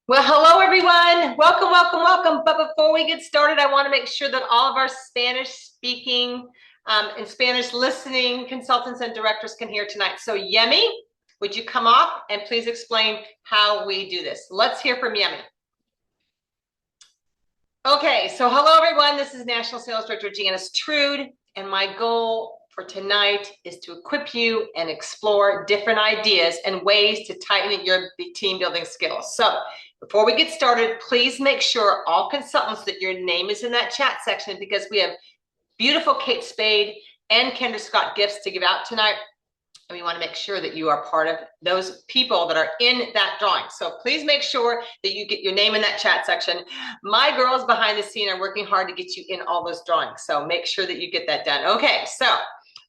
Well, hello everyone. Welcome, welcome, welcome. But before we get started, I want to make sure that all of our Spanish speaking and Spanish listening consultants and directors can hear tonight. So Yemi, would you come up and please explain how we do this? Let's hear from Yemi. Okay, so hello everyone. This is National Sales Director Janice Trude, and my goal for tonight is to equip you and explore different ideas and ways to tighten your team building skills. So before we get started, please make sure all consultants that your name is in that chat section, because we have beautiful Kate Spade and Kendra Scott gifts to give out tonight. And we want to make sure that you are part of those people that are in that drawing. So please make sure that you get your name in that chat section. My girls behind the scene are working hard to get you in all those drawings. So make sure that you get that done. Okay, so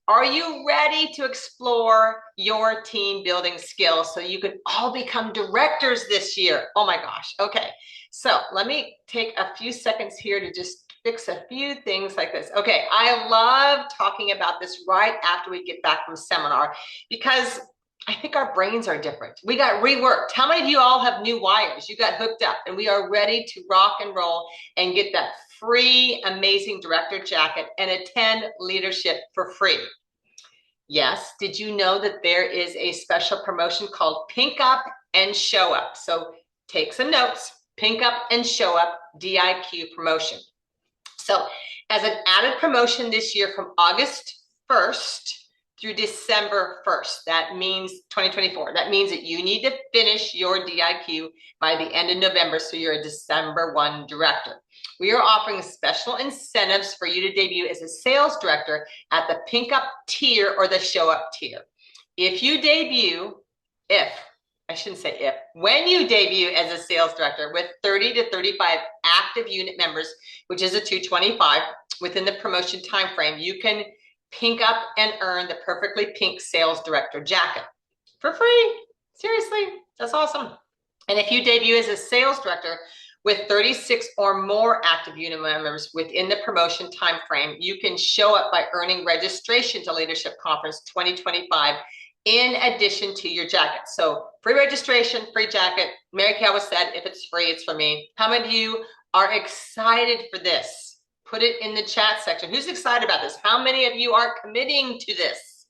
are you ready to explore your team building skills so you can all become directors this year? Oh my gosh. Okay, so let me take a few seconds here to just fix a few things like this. Okay, I love talking about this right after we get back from seminar, because I think our brains are different. We got reworked. How many of you all have new wires? You got hooked up and we are ready to rock and roll and get that free, amazing director jacket and attend leadership for free. Yes, did you know that there is a special promotion called Pink Up and Show Up? So take some notes. Pink Up and Show Up DIQ promotion. So as an added promotion this year from August 1st through December 1st, that means 2024. That means that you need to finish your DIQ by the end of November, so you're a December 1 director. We are offering special incentives for you to debut as a sales director at the Pink Up tier or the Show Up tier. If you debut, when you debut as a sales director with 30 to 35 active unit members, which is a 225 within the promotion timeframe, you can pink up and earn the perfectly pink sales director jacket for free. Seriously, that's awesome. And if you debut as a sales director with 36 or more active unit members within the promotion timeframe, you can show up by earning registration to Leadership Conference 2025 in addition to your jacket. So free registration, free jacket. Mary Kay always said, if it's free, it's for me. How many of you are excited for this? Put it in the chat section. Who's excited about this? How many of you are committing to this?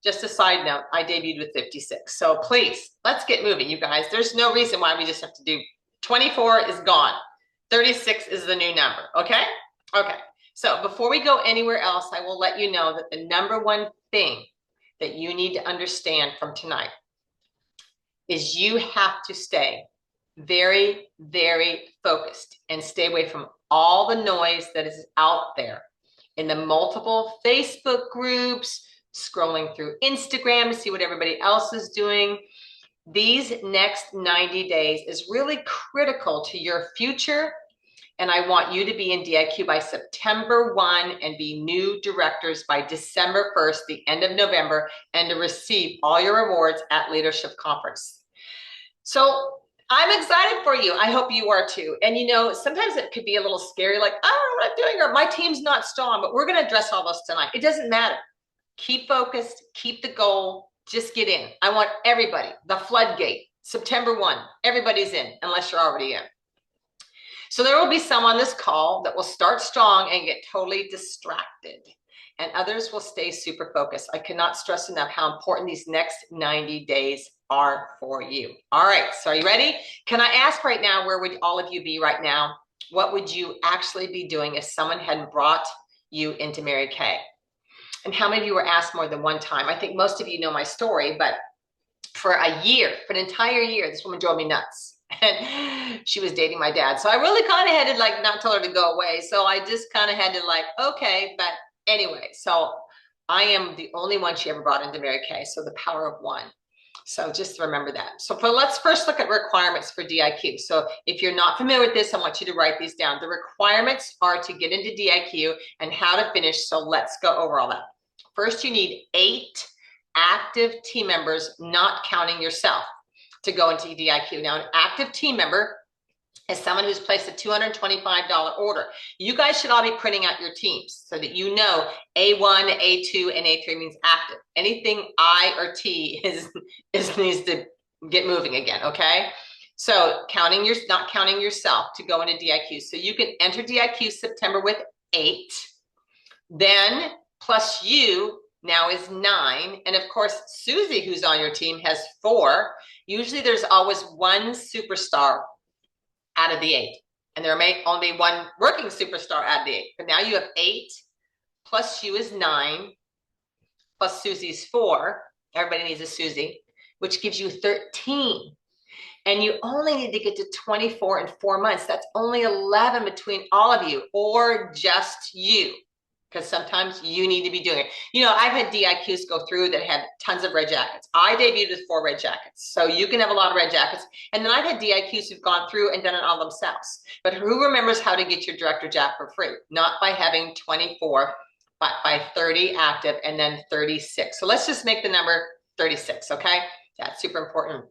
Just a side note, I debuted with 56. So please, let's get moving, you guys. There's no reason why we just have to do 24 is gone. 36 is the new number, okay? Okay, so before we go anywhere else, I will let you know that the number one thing that you need to understand from tonight is you have to stay very, very focused and stay away from all the noise that is out there in the multiple Facebook groups, scrolling through Instagram to see what everybody else is doing. These next 90 days is really critical to your future. And I want you to be in DIQ by September 1 and be new directors by December 1st, the end of November, and to receive all your rewards at Leadership Conference. So I'm excited for you. I hope you are too. And you know, sometimes it could be a little scary, like, I don't know what I'm doing, or my team's not strong, but we're going to address all this tonight. It doesn't matter. Keep focused, keep the goal, just get in. I want everybody, the floodgate, September 1, everybody's in, unless you're already in. So there will be some on this call that will start strong and get totally distracted, and others will stay super focused. I cannot stress enough how important these next 90 days are for you. All right, so are you ready? Can I ask right now, where would all of you be right now? What would you actually be doing if someone hadn't brought you into Mary Kay? And how many of you were asked more than one time? I think most of you know my story, but for a year, for an entire year, this woman drove me nuts. And she was dating my dad. So I really kind of had to like not tell her to go away. So I just kind of had to like, okay, but anyway, so I am the only one she ever brought into Mary Kay. So the power of one. So just remember that. So let's first look at requirements for DIQ. So if you're not familiar with this, I want you to write these down. The requirements are to get into DIQ and how to finish. So let's go over all that. First, you need 8 active team members, not counting yourself, to go into DIQ. Now, an active team member is someone who's placed a $225 order. You guys should all be printing out your teams so that you know A1, A2, and A3 means active. Anything I or T is needs to get moving again, okay? So not counting yourself to go into DIQ. So you can enter DIQ September with 8. Then plus you now is 9. And of course, Susie, who's on your team, has 4. Usually there's always one superstar out of the 8. And there may only be one working superstar out of the 8. But now you have 8 plus you is 9 plus Susie's 4. Everybody needs a Susie, which gives you 13. And you only need to get to 24 in 4 months. That's only 11 between all of you, or just you, because sometimes you need to be doing it. You know, I've had DIQs go through that had tons of red jackets. I debuted with 4 red jackets, so you can have a lot of red jackets. And then I've had DIQs who've gone through and done it all themselves. But who remembers how to get your director jack for free? Not by having 24, but by 30 active and then 36. So let's just make the number 36, okay? That's super important.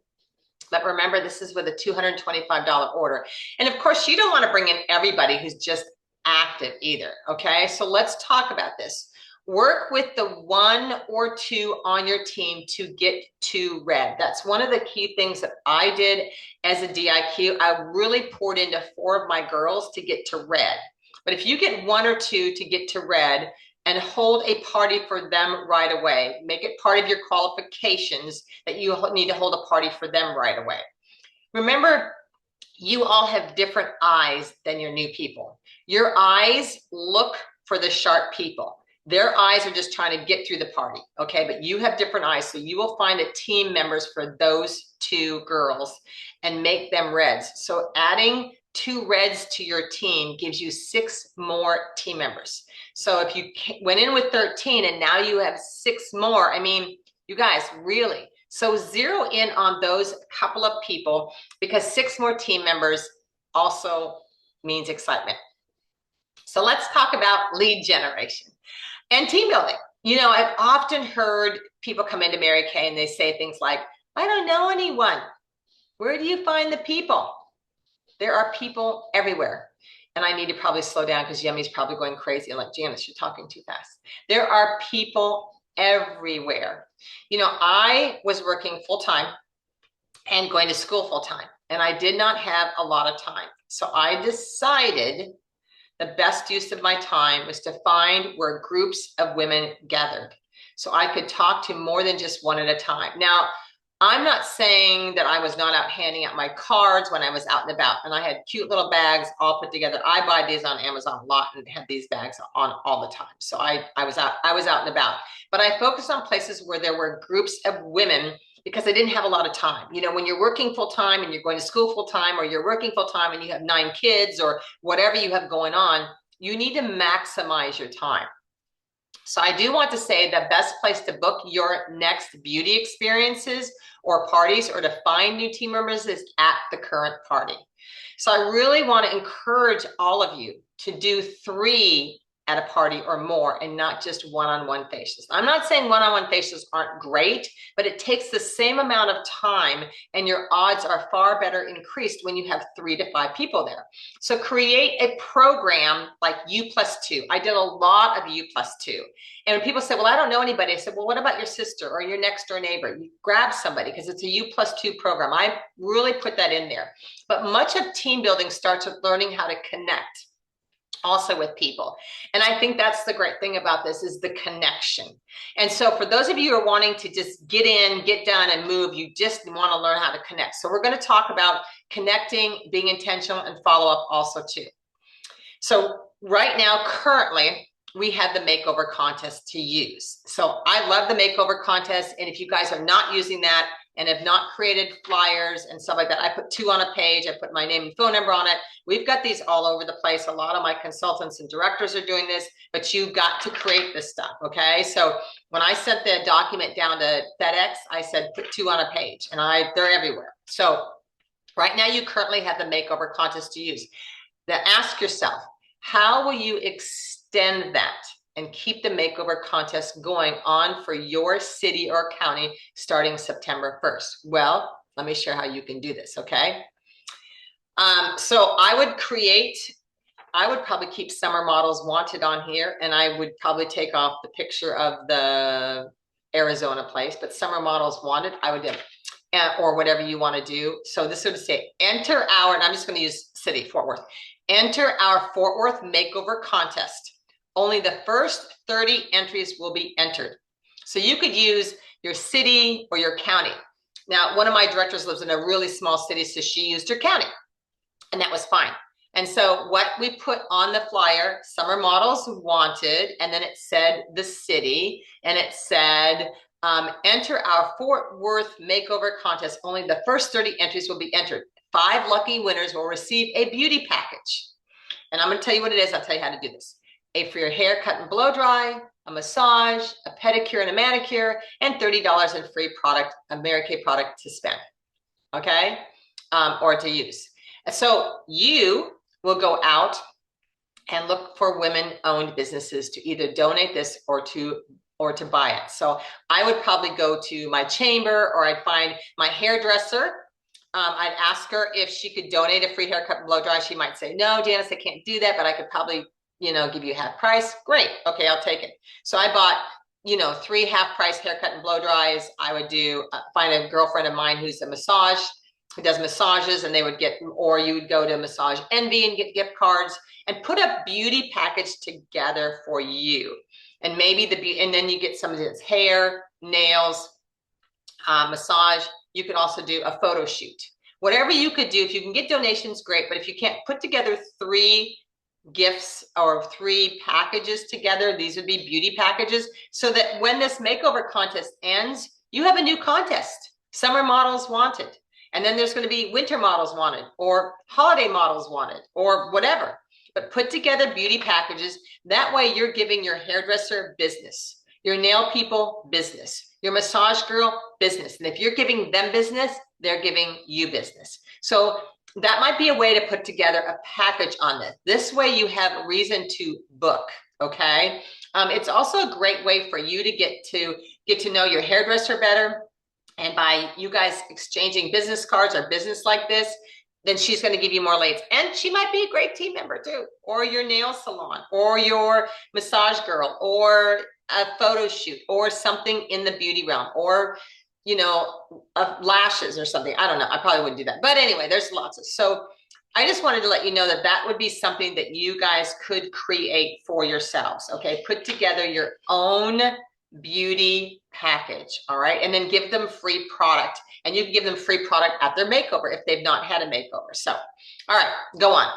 But remember, this is with a $225 order. And of course, you don't want to bring in everybody who's just active either, okay? So let's talk about this. Work with the 1 or 2 on your team to get to red. That's one of the key things that I did as a DIQ. I really poured into 4 of my girls to get to red. But if you get 1 or 2 to get to red, and hold a party for them right away. Make it part of your qualifications that you need to hold a party for them right away. Remember, you all have different eyes than your new people. Your eyes look for the sharp people. Their eyes are just trying to get through the party, okay? But you have different eyes, so you will find the team members for those 2 girls and make them reds. So adding 2 reds to your team gives you 6 more team members. So if you went in with 13 and now you have 6 more, I mean, you guys, really. So zero in on those couple of people, because 6 more team members also means excitement. So let's talk about lead generation and team building. You know, I've often heard people come into Mary Kay and they say things like, I don't know anyone. Where do you find the people? There are people everywhere. And I need to probably slow down because Yemi's probably going crazy and like, Janice, you're talking too fast. There are people everywhere. You know, I was working full-time and going to school full-time, and I did not have a lot of time. So I decided the best use of my time was to find where groups of women gathered, so I could talk to more than just one at a time. Now, I'm not saying that I was not out handing out my cards when I was out and about, and I had cute little bags all put together. I buy these on Amazon a lot and have these bags on all the time. So I was out and about, but I focused on places where there were groups of women because I didn't have a lot of time. You know, when you're working full time and you're going to school full time, or you're working full time and you have 9 kids or whatever you have going on, you need to maximize your time. So I do want to say the best place to book your next beauty experiences or parties or to find new team members is at the current party. So I really want to encourage all of you to do 3 at a party or more, and not just one-on-one facials. I'm not saying one-on-one facials aren't great, but it takes the same amount of time and your odds are far better increased when you have 3 to 5 people there. So create a program like U+2. I did a lot of U+2. And when people say, well, I don't know anybody, I said, well, what about your sister or your next door neighbor? You grab somebody, because it's a U+2 program. I really put that in there. But much of team building starts with learning how to connect also with people. And I think that's the great thing about this, is the connection. And so for those of you who are wanting to just get in, get done and move, you just want to learn how to connect. So we're going to talk about connecting, being intentional, and follow up also too. So right now, currently, we have the makeover contest to use. So I love the makeover contest. And if you guys are not using that and have not created flyers and stuff like that, I put 2 on a page. I put my name and phone number on it. We've got these all over the place. A lot of my consultants and directors are doing this, but you've got to create this stuff, okay? So when I sent the document down to FedEx, I said, put 2 on a page, and they're everywhere. So right now you currently have the makeover contest to use. Now ask yourself, how will you extend that and keep the makeover contest going on for your city or county starting September 1st? Well, let me share how you can do this, okay? So I would probably keep Summer Models Wanted on here, and I would probably take off the picture of the Arizona place, but Summer Models Wanted, I would do. or whatever you want to do. So this would say, enter our, and I'm just going to use city, Fort Worth. Enter our Fort Worth makeover contest. Only the first 30 entries will be entered. So you could use your city or your county. Now, one of my directors lives in a really small city, so she used her county, and that was fine. And so what we put on the flyer, summer models wanted, and then it said the city, and it said, enter our Fort Worth makeover contest. Only the first 30 entries will be entered. 5 lucky winners will receive a beauty package. And I'm going to tell you what it is. I'll tell you how to do this. A free haircut and blow dry, a massage, a pedicure and a manicure, and $30 in free product, a Mary Kay product to spend, okay? Or to use. And so you will go out and look for women-owned businesses to either donate this or to buy it. So I would probably go to my chamber, or I'd find my hairdresser. I'd ask her if she could donate a free haircut and blow dry. She might say, no, Janice, I can't do that, but I could probably, give you half price. Great. Okay, I'll take it. So I bought, 3 half price haircut and blow dries. I would find a girlfriend of mine who's who does massages, and they would get, or you would go to Massage Envy and get gift cards and put a beauty package together for you. And maybe and then you get some of this hair, nails, massage. You could also do a photo shoot. Whatever you could do, if you can get donations, great. But if you can't, put together 3 gifts or 3 packages together. These would be beauty packages, so that when this makeover contest ends, you have a new contest. Summer models wanted. And then there's going to be winter models wanted, or holiday models wanted, or whatever. But put together beauty packages. That way you're giving your hairdresser business, your nail people business, your massage girl business. And if you're giving them business, they're giving you business. So that might be a way to put together a package on this. This way you have reason to book, okay? It's also a great way for you to get to know your hairdresser better. And by you guys exchanging business cards or business like this, then she's going to give you more leads. And she might be a great team member too, or your nail salon, or your massage girl, or a photo shoot, or something in the beauty realm, or, lashes or something. I don't know. I probably wouldn't do that. But anyway, there's lots of, so I just wanted to let you know that that would be something that you guys could create for yourselves. Okay. Put together your own beauty package. All right. And then give them free product, and you can give them free product at their makeover if they've not had a makeover. So, all right, go on.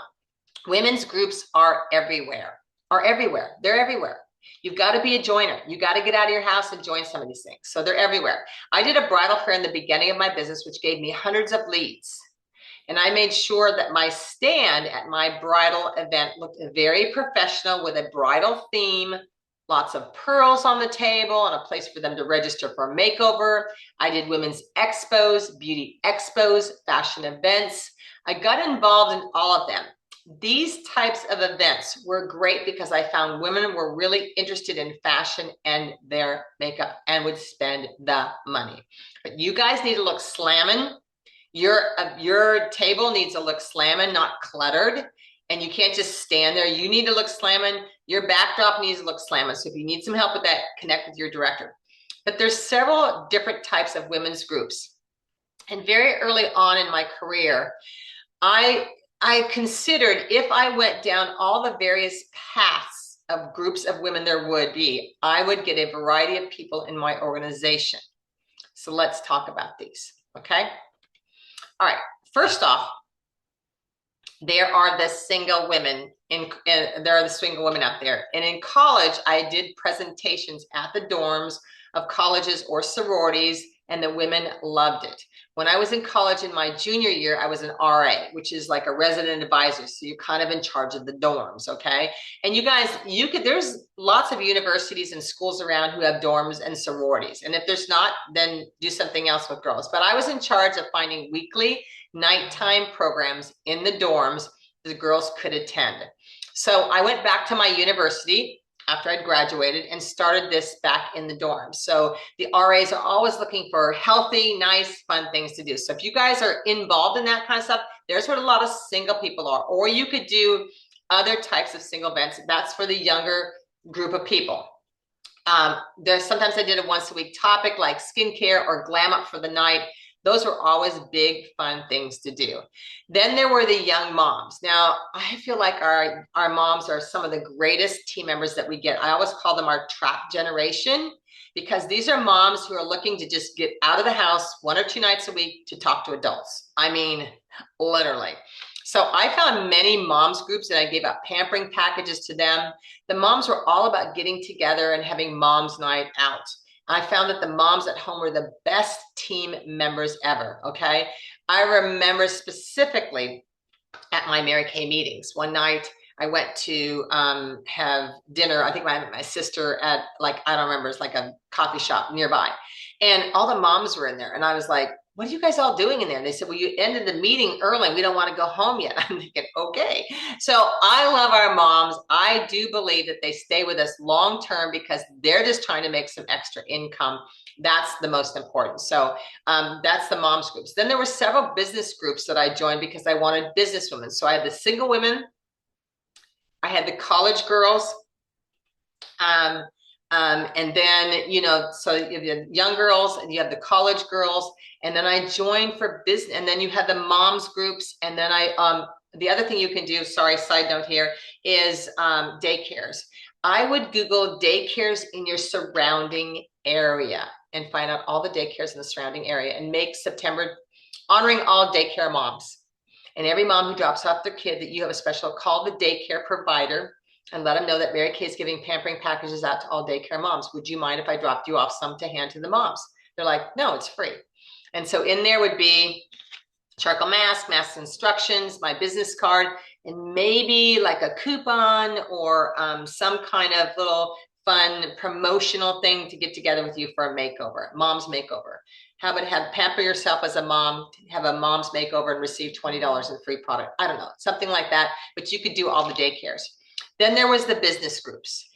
Women's groups are everywhere, They're everywhere. You've got to be a joiner. You got to get out of your house and join some of these things. So they're everywhere. I did a bridal fair in the beginning of my business, which gave me hundreds of leads. And I made sure that my stand at my bridal event looked very professional, with a bridal theme, lots of pearls on the table, and a place for them to register for a makeover. I did women's expos, beauty expos, fashion events. I got involved in all of them. These types of events were great because I found women were really interested in fashion and their makeup and would spend the money. But you guys need to look slamming. Your table needs to look slamming, not cluttered. And you can't just stand there. You need to look slamming. Your backdrop needs to look slamming. So if you need some help with that, connect with your director. But there's several different types of women's groups. And very early on in my career, I considered, if I went down all the various paths of groups of women there would be, I would get a variety of people in my organization. So let's talk about these, okay? All right, first off, there are the single women there are the single women out there. And in college, I did presentations at the dorms of colleges or sororities, and the women loved it. When I was in college in my junior year, I was an RA, which is like a resident advisor. So you're kind of in charge of the dorms, okay? And you guys, there's lots of universities and schools around who have dorms and sororities. And if there's not, then do something else with girls. But I was in charge of finding weekly nighttime programs in the dorms the girls could attend. So I went back to my university after I'd graduated and started this back in the dorms. So the RAs are always looking for healthy, nice, fun things to do. So if you guys are involved in that kind of stuff, there's what a lot of single people are. Or you could do other types of single events. That's for the younger group of people. Sometimes I did a once a week topic like skincare or glam up for the night. Those were always big, fun things to do. Then there were the young moms. Now, I feel like our moms are some of the greatest team members that we get. I always call them our trap generation, because these are moms who are looking to just get out of the house 1 or 2 nights a week to talk to adults. I mean, literally. So I found many moms groups and I gave out pampering packages to them. The moms were all about getting together and having mom's night out. I found that the moms at home were the best team members ever, okay? I remember specifically at my Mary Kay meetings, one night I went to have dinner. I think my sister at, like, I don't remember, it's like a coffee shop nearby. And all the moms were in there. And I was like, what are you guys all doing in there? And they said, well, you ended the meeting early. We don't want to go home yet. I'm thinking, okay. So I love our moms. I do believe that they stay with us long term because they're just trying to make some extra income. That's the most important. So that's the moms groups. Then there were several business groups that I joined because I wanted business women. So I had the single women, I had the college girls, and then, you know, so you have the young girls and you have the college girls, and then I joined for business, and then you have the moms groups, and then the other thing you can do, sorry, side note here, is daycares. I would Google daycares in your surrounding area and find out all the daycares in the surrounding area and make September honoring all daycare moms. And every mom who drops off their kid, that you have a special, call the daycare provider and let them know that Mary Kay is giving pampering packages out to all daycare moms. Would you mind if I dropped you off some to hand to the moms? They're like, no, it's free. And so in there would be charcoal mask instructions, my business card, and maybe like a coupon or some kind of little fun promotional thing to get together with you for a makeover, mom's makeover. How about have pamper yourself as a mom, have a mom's makeover and receive $20 in free product. I don't know, something like that, but you could do all the daycares. Then there was the business groups.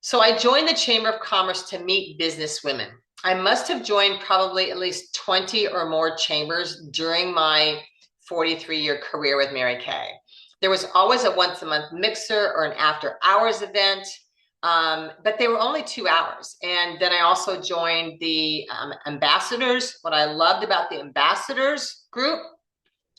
So I joined the Chamber of Commerce to meet business women. I must have joined probably at least 20 or more chambers during my 43-year career with Mary Kay. There was always a once a month mixer or an after hours event, but they were only 2 hours. And then I also joined the ambassadors. What I loved about the ambassadors group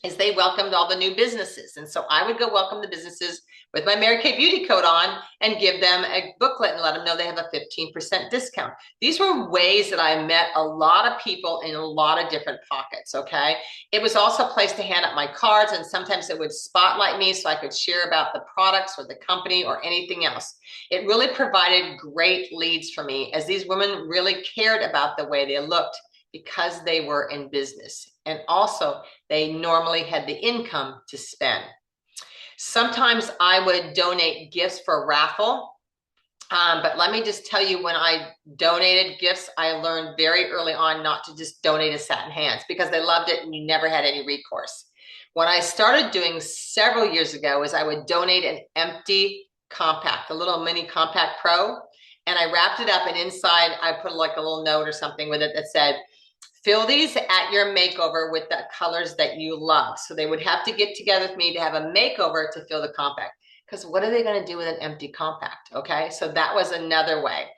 is they welcomed all the new businesses. And so I would go welcome the businesses with my Mary Kay beauty coat on and give them a booklet and let them know they have a 15% discount. These were ways that I met a lot of people in a lot of different pockets, okay? It was also a place to hand out my cards, and sometimes it would spotlight me so I could share about the products or the company or anything else. It really provided great leads for me, as these women really cared about the way they looked because they were in business. And also they normally had the income to spend. Sometimes I would donate gifts for a raffle. But let me just tell you, when I donated gifts, I learned very early on not to just donate a satin hands, because they loved it and you never had any recourse. What I started doing several years ago is I would donate an empty compact, a little mini compact pro, and I wrapped it up, and inside I put like a little note or something with it that said, fill these at your makeover with the colors that you love. So they would have to get together with me to have a makeover to fill the compact. Because what are they going to do with an empty compact? Okay, so that was another way.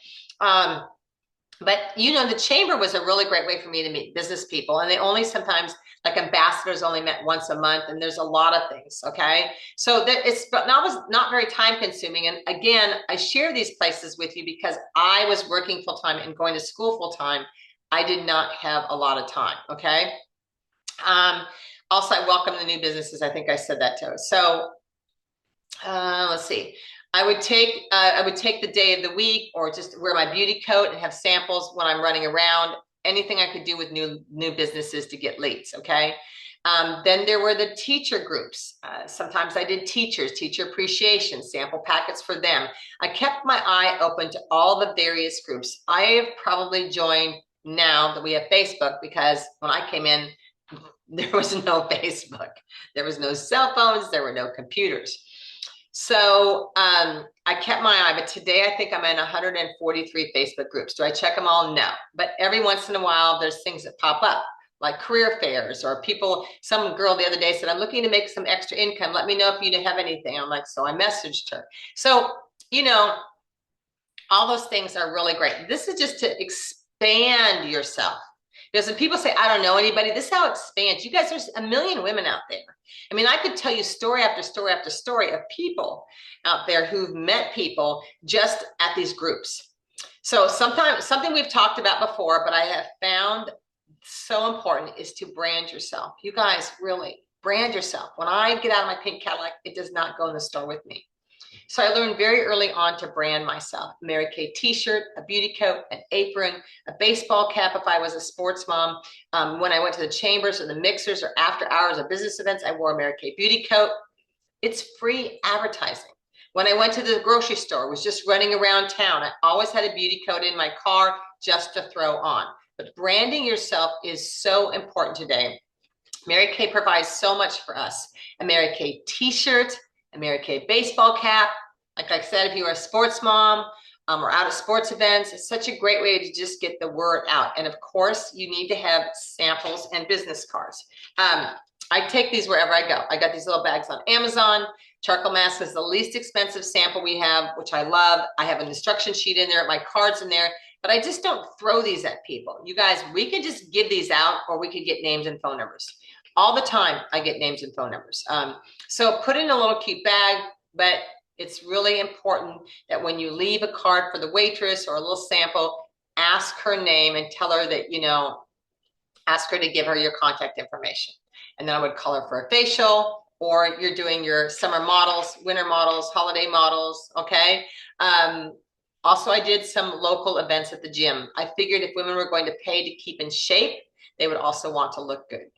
But you know, the chamber was a really great way for me to meet business people, and they only sometimes, like ambassadors, only met once a month, and there's a lot of things. Okay, so that it's not very time consuming. And again, I share these places with you because I was working full time and going to school full time. I did not have a lot of time. Okay. Also, I welcome the new businesses. I think I said that too. So let's see. I would take the day of the week, or just wear my beauty coat and have samples when I'm running around. Anything I could do with new businesses to get leads. Okay. Then there were the teacher groups. Sometimes I did teacher appreciation, sample packets for them. I kept my eye open to all the various groups. I have probably joined, now that we have Facebook, because when I came in, there was no Facebook. There was no cell phones. There were no computers. So I kept my eye, but today I think I'm in 143 Facebook groups. Do I check them all? No. But every once in a while, there's things that pop up, like career fairs, or people, some girl the other day said, I'm looking to make some extra income. Let me know if you have anything. I'm like, so I messaged her. So, you know, all those things are really great. This is just to expand yourself. Because when people say, I don't know anybody, this is how it expands. You guys, there's a million women out there. I mean, I could tell you story after story after story of people out there who've met people just at these groups. So sometimes something we've talked about before, but I have found so important is to brand yourself. You guys really brand yourself. When I get out of my pink Cadillac, it does not go in the store with me. So I learned very early on to brand myself. Mary Kay t-shirt, a beauty coat, an apron, a baseball cap if I was a sports mom. When I went to the chambers or the mixers or after hours of business events, I wore a Mary Kay beauty coat. It's free advertising. When I went to the grocery store, was just running around town, I always had a beauty coat in my car just to throw on. But branding yourself is so important today. Mary Kay provides so much for us. A Mary Kay t-shirt, a Mary Kay baseball cap. Like I said, if you are a sports mom or out at sports events, it's such a great way to just get the word out. And of course, you need to have samples and business cards. I take these wherever I go. I got these little bags on Amazon. Charcoal mask is the least expensive sample we have, which I love. I have an instruction sheet in there, my cards in there, but I just don't throw these at people. You guys, we can just give these out, or we could get names and phone numbers. All the time, I get names and phone numbers. So put in a little cute bag, but it's really important that when you leave a card for the waitress or a little sample, ask her name and tell her that, you know, ask her to give her your contact information. And then I would call her for a facial, or you're doing your summer models, winter models, holiday models, okay? Also, I did some local events at the gym. I figured if women were going to pay to keep in shape, they would also want to look good.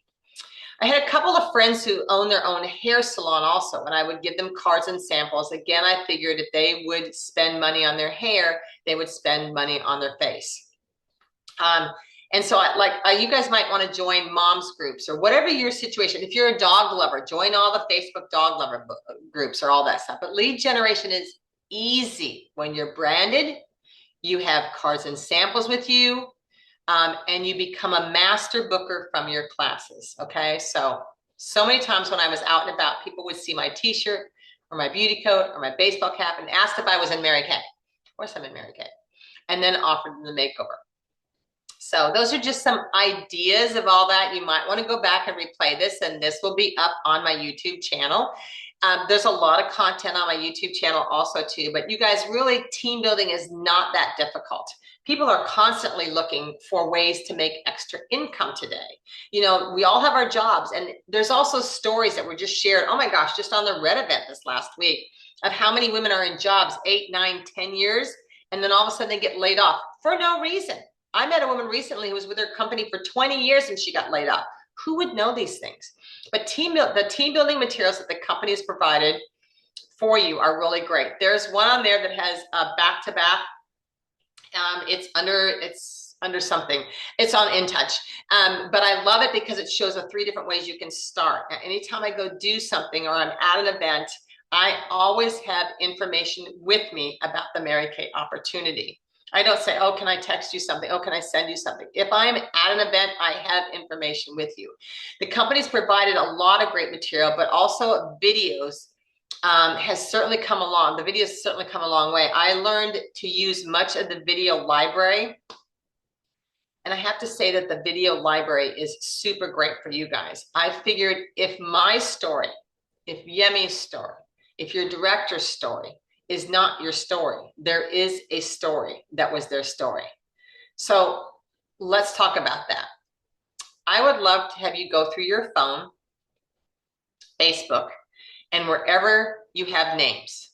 I had a couple of friends who own their own hair salon also, and I would give them cards and samples. Again, I figured if they would spend money on their hair, they would spend money on their face. And so you guys might want to join moms groups or whatever your situation. If you're a dog lover, join all the Facebook dog lover groups or all that stuff. But lead generation is easy when you're branded. You have cards and samples with you, and you become a master booker from your classes. Okay, so many times when I was out and about, people would see my t-shirt or my beauty coat or my baseball cap and asked if I was in Mary Kay. Of course I'm in Mary Kay. And then offered them the makeover. So those are just some ideas of all that. You might want to go back and replay this, and this will be up on my YouTube channel. There's a lot of content on my YouTube channel also too, but you guys, really, team building is not that difficult. People are constantly looking for ways to make extra income today. You know, we all have our jobs, and there's also stories that were just shared. Oh my gosh, just on the Red event this last week of how many women are in jobs 8, 9, 10 years, and then all of a sudden they get laid off for no reason. I met a woman recently who was with her company for 20 years and she got laid off. Who would know these things? But the team building materials that the company has provided for you are really great. There's one on there that has a back-to-back. It's under something. It's on InTouch. But I love it because it shows the 3 different ways you can start. Anytime I go do something or I'm at an event, I always have information with me about the Mary Kay opportunity. I don't say, oh, can I text you something? Oh, can I send you something? If I'm at an event, I have information with you. The company's provided a lot of great material, but also videos has certainly come along. The videos certainly come a long way. I learned to use much of the video library. And I have to say that the video library is super great for you guys. I figured if my story, if Yemi's story, if your director's story is not your story, there is a story that was their story. So let's talk about that. I would love to have you go through your phone, Facebook, and wherever you have names,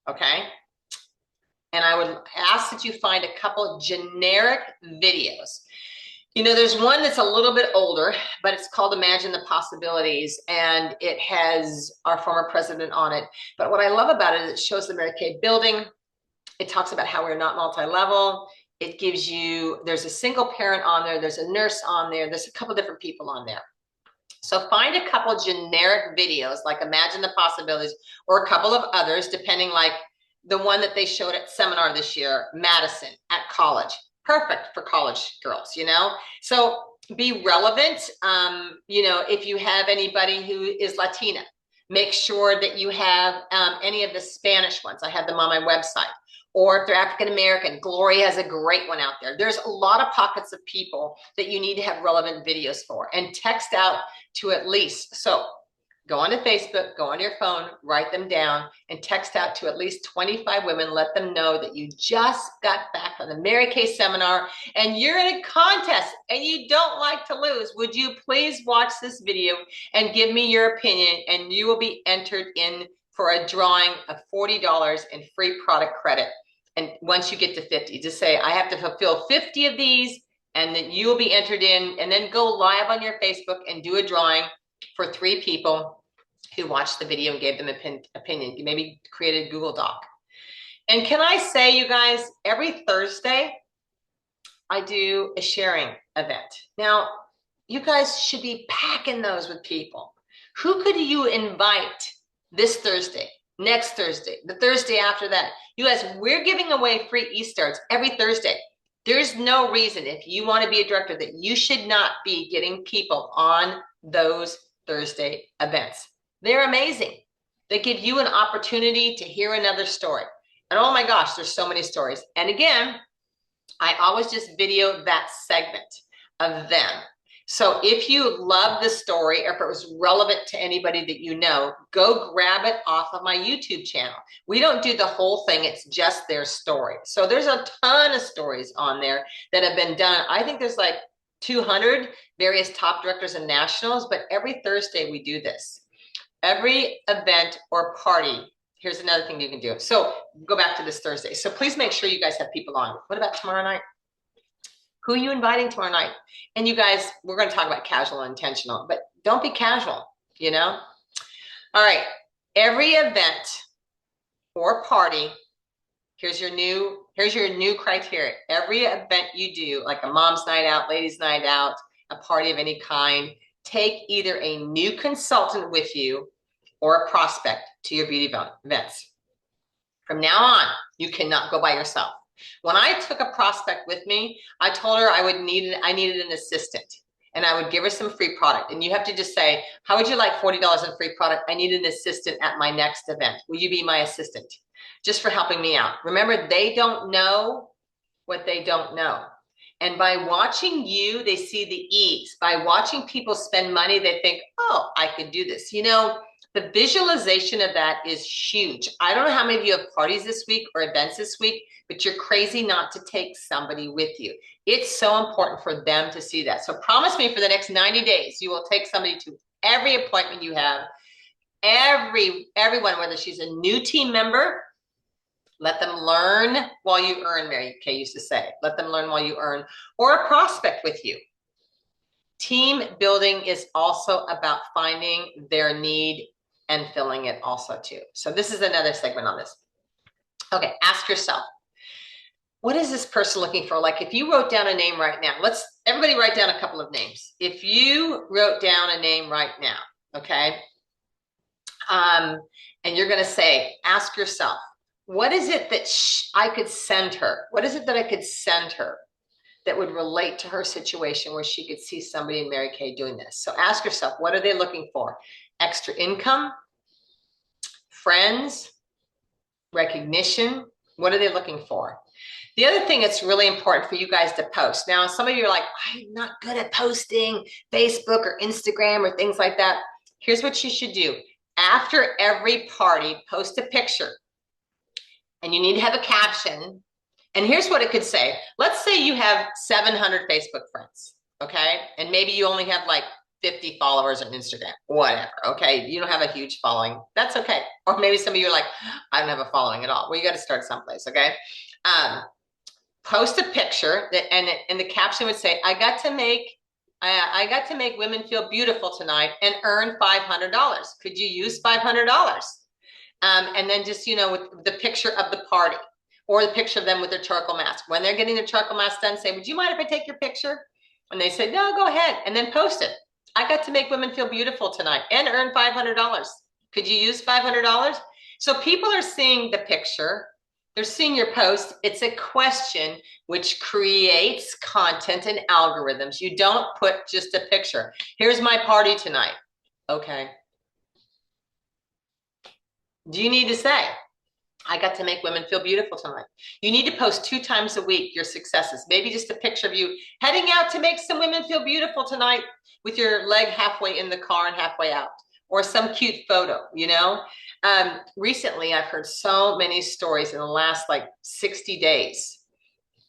okay? And I would ask that you find a couple generic videos. You know, there's one that's a little bit older, but it's called Imagine the Possibilities, and it has our former president on it. But what I love about it is it shows the Mary Kay building. It talks about how we're not multi-level. It gives you, there's a single parent on there, there's a nurse on there, there's a couple different people on there. So find a couple generic videos like Imagine the Possibilities, or a couple of others, depending, like the one that they showed at seminar this year, Madison at college. Perfect for college girls, you know? So be relevant. You know, if you have anybody who is Latina, make sure that you have any of the Spanish ones. I have them on my website. or if they're African American, Glory has a great one out there. There's a lot of pockets of people that you need to have relevant videos for, and text out to at least, so go onto Facebook, go on your phone, write them down, and text out to at least 25 women. Let them know that you just got back from the Mary Kay seminar and you're in a contest and you don't like to lose. Would you please watch this video and give me your opinion, and you will be entered in for a drawing of $40 in free product credit. And once you get to 50, just say, I have to fulfill 50 of these, and then you will be entered in, and then go live on your Facebook and do a drawing for 3 people who watched the video and gave them an opinion. You maybe create a Google Doc. And can I say, you guys, every Thursday, I do a sharing event. Now, you guys should be packing those with people. Who could you invite this Thursday, next Thursday, the Thursday after that? You guys, we're giving away free e-starts every Thursday. There's no reason, if you want to be a director, that you should not be getting people on those Thursday events. They're amazing. They give you an opportunity to hear another story. And oh my gosh, there's so many stories. And again, I always just video that segment of them. So if you love the story, or if it was relevant to anybody that you know, go grab it off of my YouTube channel. We don't do the whole thing. It's just their story. So there's a ton of stories on there that have been done. I think there's like 200 various top directors and nationals, but every Thursday we do this. Every event or party, here's another thing you can do. So go back to this Thursday. So please make sure you guys have people on. What about tomorrow night? Who are you inviting tomorrow night? And you guys, we're going to talk about casual and intentional, but don't be casual, you know? All right. Every event or party, here's your new criteria. Every event you do, like a mom's night out, ladies' night out, a party of any kind, take either a new consultant with you or a prospect to your beauty events. From now on, you cannot go by yourself. When I took a prospect with me, I told her I needed an assistant, and I would give her some free product. And you have to just say, how would you like $40 in free product? I need an assistant at my next event. Will you be my assistant? Just for helping me out. Remember, they don't know what they don't know. And by watching you, they see the ease. By watching people spend money, they think, oh, I could do this. You know, the visualization of that is huge. I don't know how many of you have parties this week or events this week, but you're crazy not to take somebody with you. It's so important for them to see that. So promise me for the next 90 days, you will take somebody to every appointment you have, everyone, whether she's a new team member. Let them learn while you earn, Mary Kay used to say. Let them learn while you earn, or a prospect with you. Team building is also about finding their need and filling it also too. So this is another segment on this. Okay, ask yourself, what is this person looking for? Like if you wrote down a name right now, everybody write down a couple of names. If you wrote down a name right now, okay, and you're gonna say, ask yourself, what is it that I could send her? What is it that I could send her that would relate to her situation where she could see somebody in Mary Kay doing this? So ask yourself, what are they looking for? Extra income, friends, recognition? What are they looking for? The other thing that's really important for you guys to post. Now, some of you are like, I'm not good at posting Facebook or Instagram or things like that. Here's what you should do. After every party, post a picture. And you need to have a caption. And here's what it could say. Let's say you have 700 Facebook friends, okay? And maybe you only have like 50 followers on Instagram, whatever, okay? You don't have a huge following. That's okay. Or maybe some of you are like, I don't have a following at all. Well, you got to start someplace, okay? Post a picture that, and the caption would say, I got to make women feel beautiful tonight and earn $500. Could you use $500? And then just, you know, with the picture of the party or the picture of them with their charcoal mask. When they're getting their charcoal mask done, say, would you mind if I take your picture? And they say, no, go ahead. And then post it. I got to make women feel beautiful tonight and earn $500. Could you use $500? So people are seeing the picture. They're seeing your post. It's a question which creates content and algorithms. You don't put just a picture. Here's my party tonight. Okay. Do you need to say, I got to make women feel beautiful tonight. You need to post 2 times a week your successes. Maybe just a picture of you heading out to make some women feel beautiful tonight with your leg halfway in the car and halfway out, or some cute photo, you know? Recently, I've heard so many stories in the last like 60 days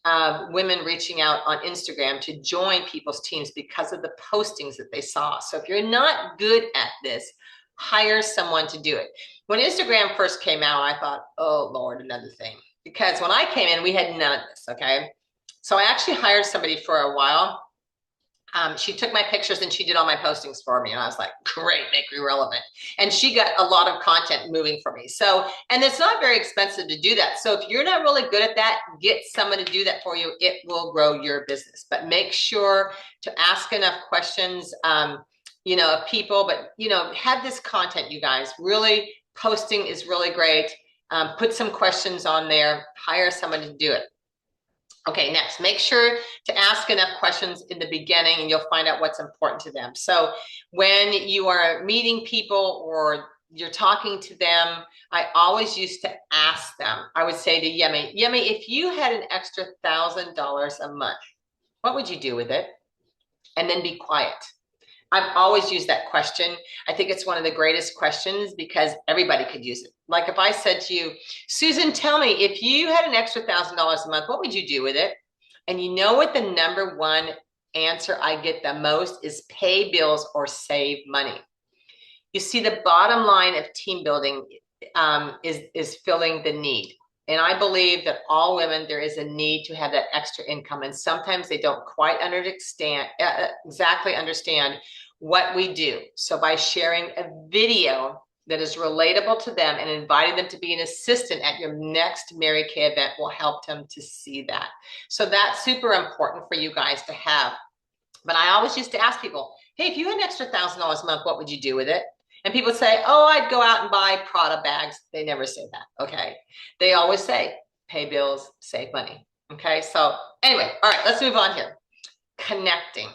of women reaching out on Instagram to join people's teams because of the postings that they saw. So if you're not good at this, hire someone to do it. When Instagram first came out, I thought, oh Lord, another thing. Because when I came in, we had none of this, okay? So I actually hired somebody for a while. She took my pictures and she did all my postings for me. And I was like, great, make me relevant. And she got a lot of content moving for me. So, and it's not very expensive to do that. So if you're not really good at that, get someone to do that for you. It will grow your business. But make sure to ask enough questions, you know, of people, but, you know, have this content, you guys. Really, posting is really great. Put some questions on there, hire someone to do it. Okay, next, make sure to ask enough questions in the beginning and you'll find out what's important to them. So when you are meeting people or you're talking to them, I always used to ask them. I would say to Yemi, if you had an extra $1,000 a month, what would you do with it? And then be quiet. I've always used that question. I think it's one of the greatest questions because everybody could use it. Like if I said to you, Susan, tell me, if you had an extra $1,000 a month, what would you do with it? And you know what the number one answer I get the most is pay bills or save money. You see, the bottom line of team building is filling the need. And I believe that all women, there is a need to have that extra income. And sometimes they don't quite exactly understand what we do. So by sharing a video that is relatable to them and inviting them to be an assistant at your next Mary Kay event will help them to see that. So that's super important for you guys to have. But I always used to ask people, hey, if you had an extra $1,000 a month, what would you do with it? And people say, oh, I'd go out and buy Prada bags. They never say that, okay? They always say, pay bills, save money, okay? So anyway, all right, let's move on here. Connecting.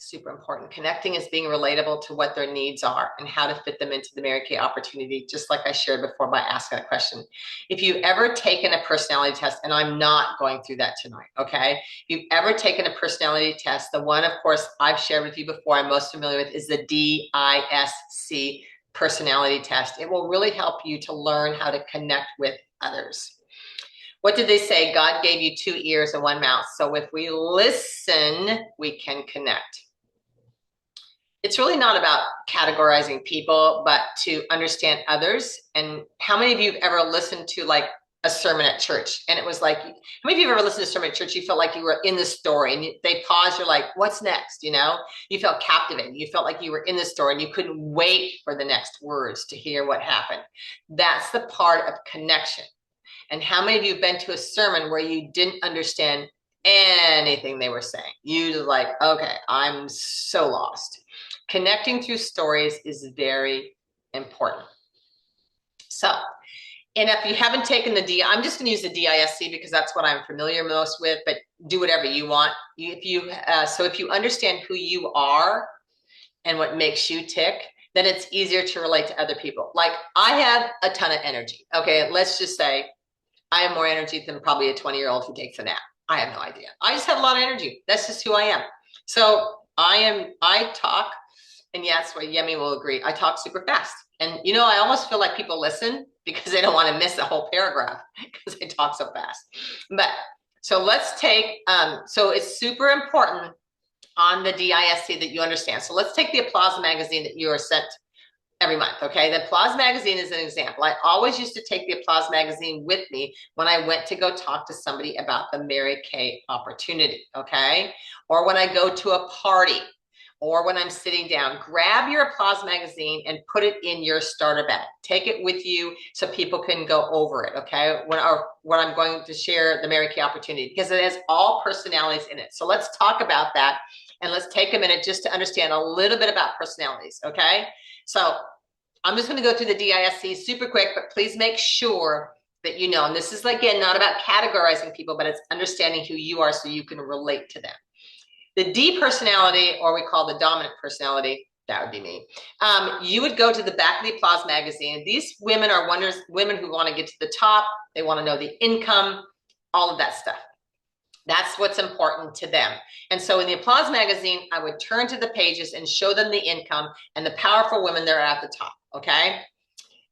Super important. Connecting is being relatable to what their needs are and how to fit them into the Mary Kay opportunity, just like I shared before by asking a question. If you've ever taken a personality test, and I'm not going through that tonight, okay? If you've ever taken a personality test, the one, of course, I've shared with you before, I'm most familiar with is the DISC personality test. It will really help you to learn how to connect with others. What did they say? God gave you 2 ears and 1 mouth. So if we listen, we can connect. It's really not about categorizing people, but to understand others. And how many of you have ever listened to like a sermon at church? And it was like, how many of you have ever listened to a sermon at church? You felt like you were in the story and they paused. You're like, what's next? You know, you felt captivated. You felt like you were in the story and you couldn't wait for the next words to hear what happened. That's the part of connection. And how many of you have been to a sermon where you didn't understand anything they were saying? You just like, okay, I'm so lost. Connecting through stories is very important. So, and if you haven't taken the I'm just going to use the DISC because that's what I'm familiar most with, but do whatever you want. So if you understand who you are and what makes you tick, then it's easier to relate to other people. Like I have a ton of energy. Okay, let's just say I have more energy than probably a 20-year-old who takes a nap. I have no idea. I just have a lot of energy. That's just who I am. So I talk, and yes, well, Yemi will agree. I talk super fast. And you know, I almost feel like people listen because they don't want to miss a whole paragraph because I talk so fast. But so let's take, so it's super important on the DISC that you understand. So let's take the Applause magazine that you are sent every month, okay? The Applause magazine is an example. I always used to take the Applause magazine with me when I went to go talk to somebody about the Mary Kay opportunity, okay? Or when I go to a party, or when I'm sitting down. Grab your Applause magazine and put it in your starter bag. Take it with you so people can go over it, okay? When I'm going to share the Mary Kay opportunity, because it has all personalities in it. So let's talk about that, and let's take a minute just to understand a little bit about personalities, okay? So I'm just gonna go through the DISC super quick, but please make sure that you know, and this is, again, not about categorizing people, but it's understanding who you are so you can relate to them. The D personality, or we call the dominant personality, That would be me. You would go to the back of the Applause magazine. These women are women who want to get to the top. They want to know the income, all of that stuff. That's what's important to them. And so in the Applause magazine, I would turn to the pages and show them the income and the powerful women that are at the top, okay?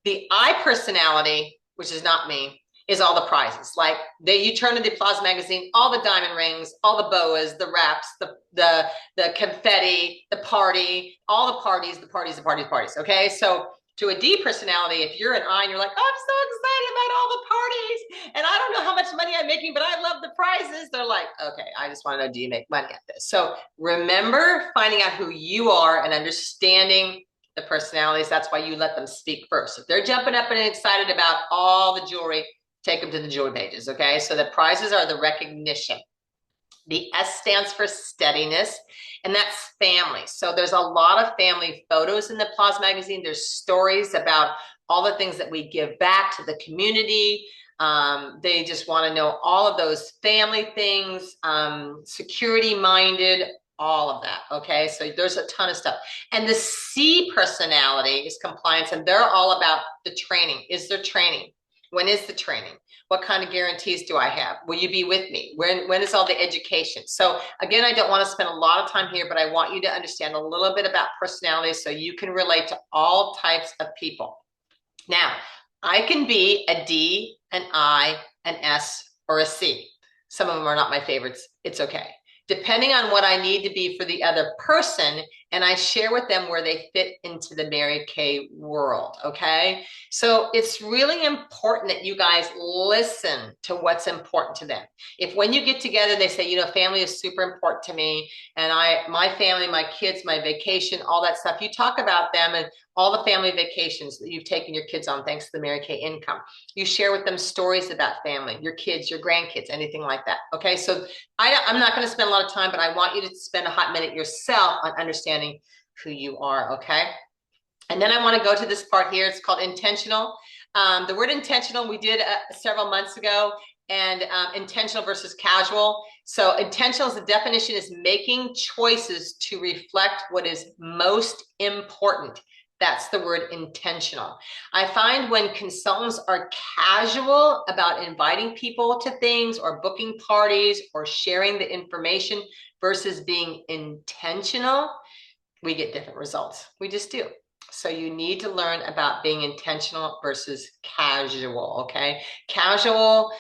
The I personality, which is not me, is all the prizes. Like you turn to the Applause magazine, all the diamond rings, all the boas, the wraps, the confetti, the party, all the parties, okay? So to a D personality, if you're an I and you're like, oh, I'm so excited about all the parties and I don't know how much money I'm making, but I love the prizes. They're like, okay, I just want to know, do you make money at this? So remember finding out who you are and understanding the personalities. That's why you let them speak first. If they're jumping up and excited about all the jewelry, take them to the jewelry pages, okay? So the prizes are the recognition. The S stands for steadiness, and that's family. So there's a lot of family photos in the Applause magazine. There's stories about all the things that we give back to the community. They just want to know all of those family things, security minded, all of that, okay? So there's a ton of stuff. And the C personality is compliance, and they're all about the training. Is there training? When is the training? What kind of guarantees do I have? Will you be with me? When is all the education? So again, I don't want to spend a lot of time here, but I want you to understand a little bit about personalities so you can relate to all types of people. Now, I can be a D, an I, an S, or a C. Some of them are not my favorites. It's okay. Depending on what I need to be for the other person, and I share with them where they fit into the Mary Kay world, okay? So it's really important that you guys listen to what's important to them. If when you get together, they say, you know, family is super important to me, and my family, my kids, my vacation, all that stuff, you talk about them and all the family vacations that you've taken your kids on thanks to the Mary Kay income. You share with them stories about family, your kids, your grandkids, anything like that, okay? So I'm not gonna spend a lot of time, but I want you to spend a hot minute yourself on understanding who you are, okay? And then I want to go to this part here. It's called intentional. The word intentional we did several months ago, and intentional versus casual. So intentional, the definition is making choices to reflect what is most important. That's the word intentional. I find when consultants are casual about inviting people to things or booking parties or sharing the information versus being intentional, we get different results. We just do. So you need to learn about being intentional versus casual, okay? Casual,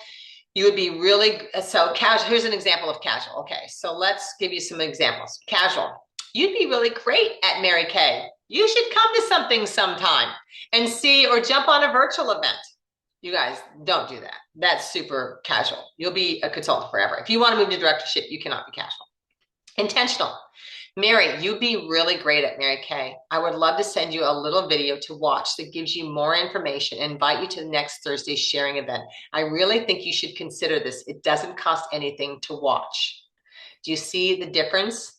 you would be really, so casual, here's an example of casual. Okay, so let's give you some examples. Casual, you'd be really great at Mary Kay. You should come to something sometime and see, or jump on a virtual event. You guys don't do that. That's super casual. You'll be a consultant forever. If you want to move to directorship, you cannot be casual. Intentional. Mary, you'd be really great at Mary Kay. I would love to send you a little video to watch that gives you more information and invite you to the next Thursday's sharing event. I really think you should consider this. It doesn't cost anything to watch. Do you see the difference?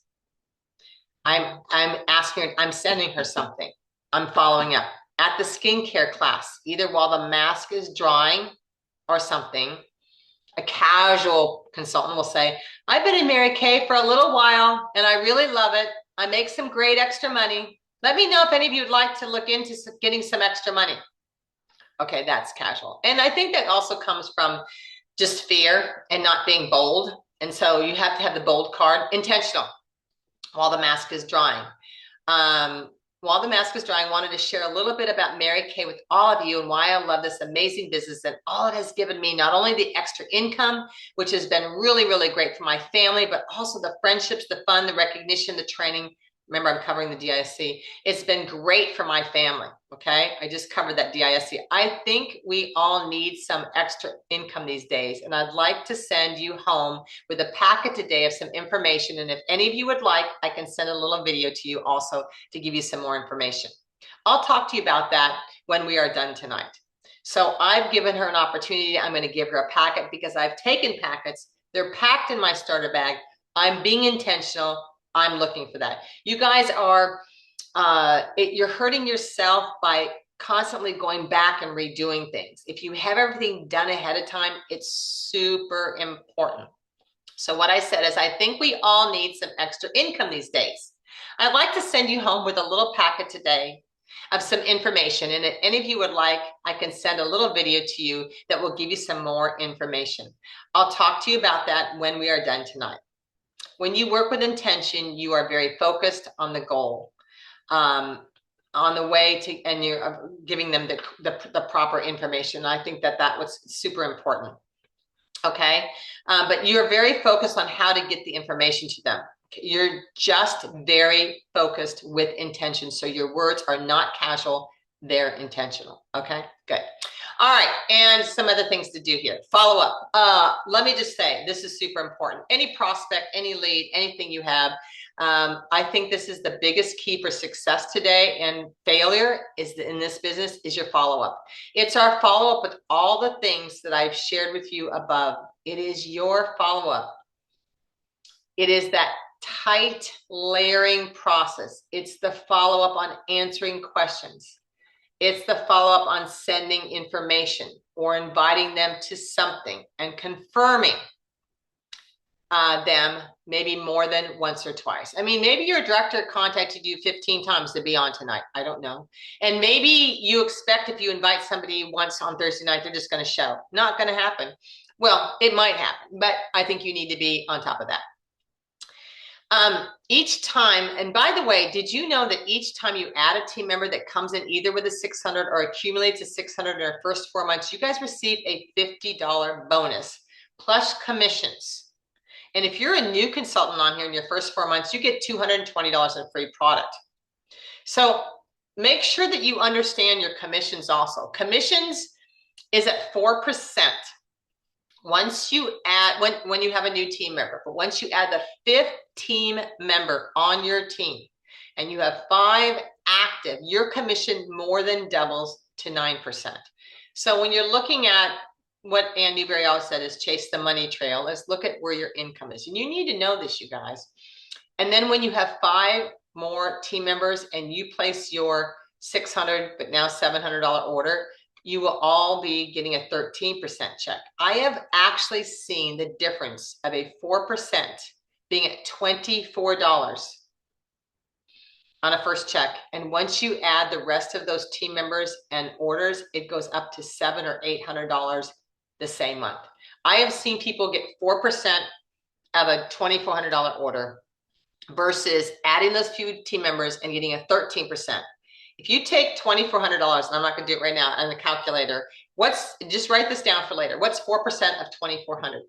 I'm asking her, I'm sending her something. I'm following up. At the skincare class, either while the mask is drying or something, a casual consultant will say, I've been in Mary Kay for a little while and I really love it. I make some great extra money. Let me know if any of you would like to look into getting some extra money. Okay, that's casual. And I think that also comes from just fear and not being bold. And so you have to have the bold card. Intentional. While the mask is drying. While the mask is drying, I wanted to share a little bit about Mary Kay with all of you and why I love this amazing business and all it has given me, not only the extra income, which has been really, really great for my family, but also the friendships, the fun, the recognition, the training. Remember, I'm covering the DISC. It's been great for my family, okay? I just covered that DISC. I think we all need some extra income these days, and I'd like to send you home with a packet today of some information, and if any of you would like, I can send a little video to you also to give you some more information. I'll talk to you about that when we are done tonight. So I've given her an opportunity. I'm going to give her a packet because I've taken packets. They're packed in my starter bag. I'm being intentional. I'm looking for that. You guys are, you're hurting yourself by constantly going back and redoing things. If you have everything done ahead of time, it's super important. So what I said is I think we all need some extra income these days. I'd like to send you home with a little packet today of some information. And if any of you would like, I can send a little video to you that will give you some more information. I'll talk to you about that when we are done tonight. When you work with intention, you are very focused on the goal, on the way to, and you're giving them the proper information. I think that was super important. Okay. But you're very focused on how to get the information to them. You're just very focused with intention. So your words are not casual, they're intentional. Okay, good. All right, and some other things to do here. Follow up. Let me just say, this is super important. Any prospect, any lead, anything you have, I think this is the biggest key for success today and failure in this business is your follow-up. It's our follow-up with all the things that I've shared with you above. It is your follow-up. It is that tight layering process. It's the follow-up on answering questions. It's the follow-up on sending information or inviting them to something and confirming them maybe more than once or twice. I mean, maybe your director contacted you 15 times to be on tonight. I don't know. And maybe you expect if you invite somebody once on Thursday night, they're just going to show. Not going to happen. Well, it might happen, but I think you need to be on top of that. Each time, and by the way, did you know that each time you add a team member that comes in either with a 600 or accumulates a 600 in their first 4 months, you guys receive a $50 bonus plus commissions. And if you're a new consultant on here in your first 4 months, you get $220 in free product. So make sure that you understand your commissions also. Commissions is at 4%. Once you add, when you have a new team member, but once you add the 5th team member on your team and you have 5 active, your commission more than doubles to 9%. So when you're looking at what Ann Newberry always said is chase the money trail, let's look at where your income is. And you need to know this, you guys. And then when you have 5 more team members and you place your $600, but now $700 order, you will all be getting a 13% check. I have actually seen the difference of a 4% being at $24 on a first check. And once you add the rest of those team members and orders, it goes up to $700 or $800 the same month. I have seen people get 4% of a $2,400 order versus adding those few team members and getting a 13%. If you take $2,400, and I'm not going to do it right now on the calculator, just write this down for later. What's 4% of 2,400?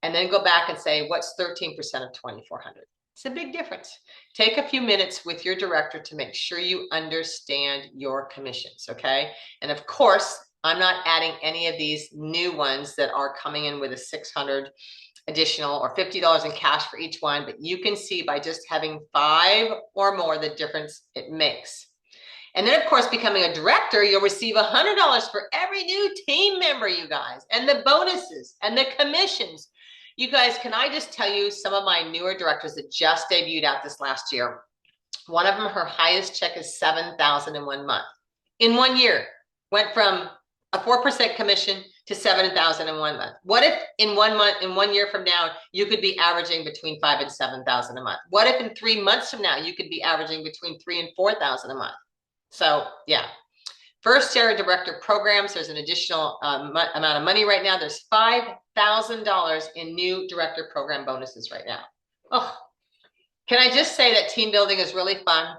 And then go back and say, what's 13% of 2,400? It's a big difference. Take a few minutes with your director to make sure you understand your commissions, okay? And of course, I'm not adding any of these new ones that are coming in with a 600 additional or $50 in cash for each one, but you can see by just having 5 or more the difference it makes. And then, of course, becoming a director, you'll receive $100 for every new team member, you guys, and the bonuses and the commissions. You guys, can I just tell you some of my newer directors that just debuted out this last year? One of them, her highest check is $7,000 in 1 month. In 1 year, went from a 4% commission to $7,000 in 1 month. What if in 1 month, in 1 year from now, you could be averaging between $5,000 and $7,000 a month? What if in 3 months from now, you could be averaging between $3,000 and $4,000 a month? So yeah, first year director programs, there's an additional amount of money right now. There's $5,000 in new director program bonuses right now. Oh, can I just say that team building is really fun?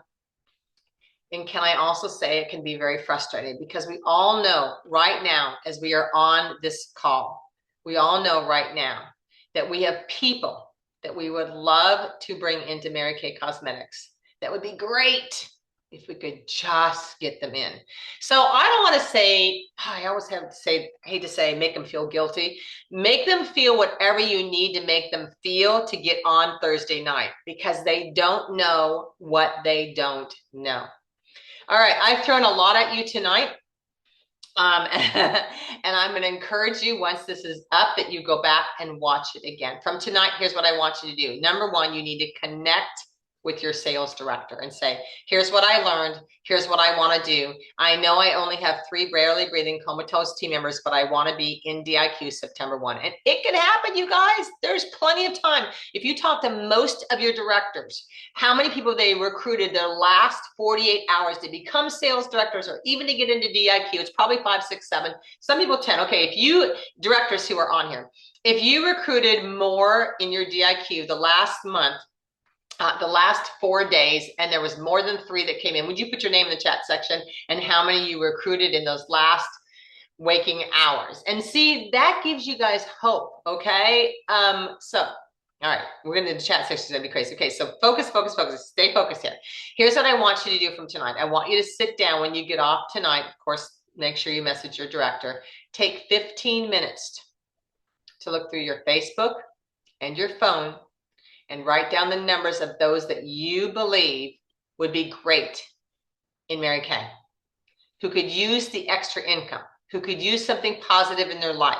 And can I also say it can be very frustrating because we all know right now, as we are on this call, we all know right now that we have people that we would love to bring into Mary Kay Cosmetics. That would be great if we could just get them in. So I don't want to say, I always have to say, hate to say, make them feel guilty. Make them feel whatever you need to make them feel to get on Thursday night because they don't know what they don't know. All right, I've thrown a lot at you tonight. And I'm going to encourage you once this is up that you go back and watch it again. From tonight, here's what I want you to do. Number 1, you need to connect with your sales director and say, here's what I learned. Here's what I want to do. I know I only have 3 barely breathing comatose team members, but I want to be in DIQ September 1. And it can happen, you guys. There's plenty of time. If you talk to most of your directors, how many people they recruited their last 48 hours to become sales directors or even to get into DIQ, it's probably 5, 6, 7, some people 10. Okay, if you directors who are on here, if you recruited more in your DIQ the last month, the last 4 days, and there was more than 3 that came in, would you put your name in the chat section and how many you recruited in those last waking hours? And see, that gives you guys hope, okay? So, all right, we're gonna do the chat section, that'd be crazy. Okay, so focus, focus, focus, stay focused here. Here's what I want you to do from tonight. I want you to sit down when you get off tonight. Of course, make sure you message your director. Take 15 minutes to look through your Facebook and your phone and write down the numbers of those that you believe would be great in Mary Kay, who could use the extra income, who could use something positive in their life.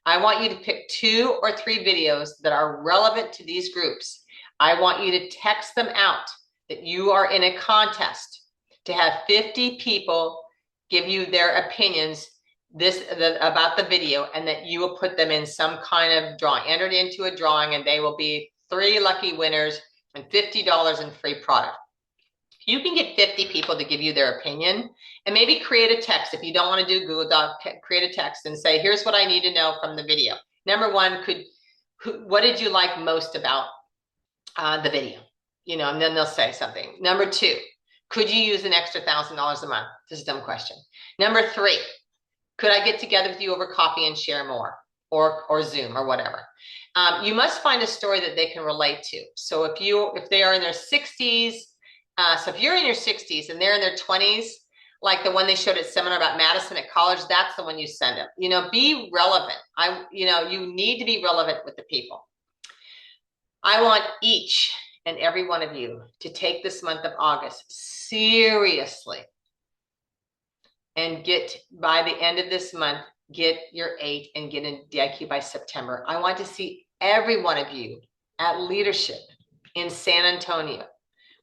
I want you to pick 2 or 3 videos that are relevant to these groups. I want you to text them out that you are in a contest to have 50 people give you their opinions about the video, and that you will put them in some kind of drawing, entered into a drawing, and they will be 3 lucky winners and $50 in free product. You can get 50 people to give you their opinion, and maybe create a text. If you don't want to do Google Doc, create a text and say, here's what I need to know from the video. Number 1, what did you like most about the video? You know, and then they'll say something. Number 2, could you use an extra $1,000 a month? This is a dumb question. Number 3, could I get together with you over coffee and share more, or Zoom or whatever? You must find a story that they can relate to. So if they are in their 60s, so if you're in your 60s and they're in their 20s, like the one they showed at seminar about Madison at college, that's the one you send them. You know, be relevant. You need to be relevant with the people. I want each and every one of you to take this month of August seriously and get, by the end of this month, get your 8 and get in DIQ by September. I want to see every one of you at leadership in San Antonio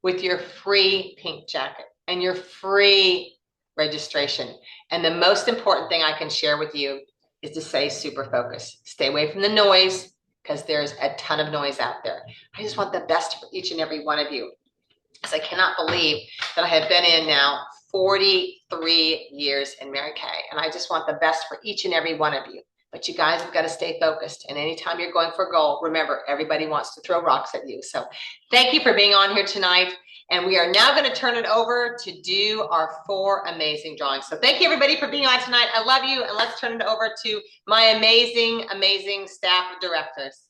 with your free pink jacket and your free registration. And the most important thing I can share with you is to stay super focused. Stay away from the noise, because there's a ton of noise out there. I just want the best for each and every one of you, because I cannot believe that I have been in now 43 years in Mary Kay, and I just want the best for each and every one of you. But you guys have got to stay focused, and anytime you're going for a goal, remember, everybody wants to throw rocks at you. So thank you for being on here tonight, and we are now going to turn it over to do our 4 amazing drawings. So thank you, everybody, for being on tonight. I love you, and let's turn it over to my amazing, amazing staff of directors.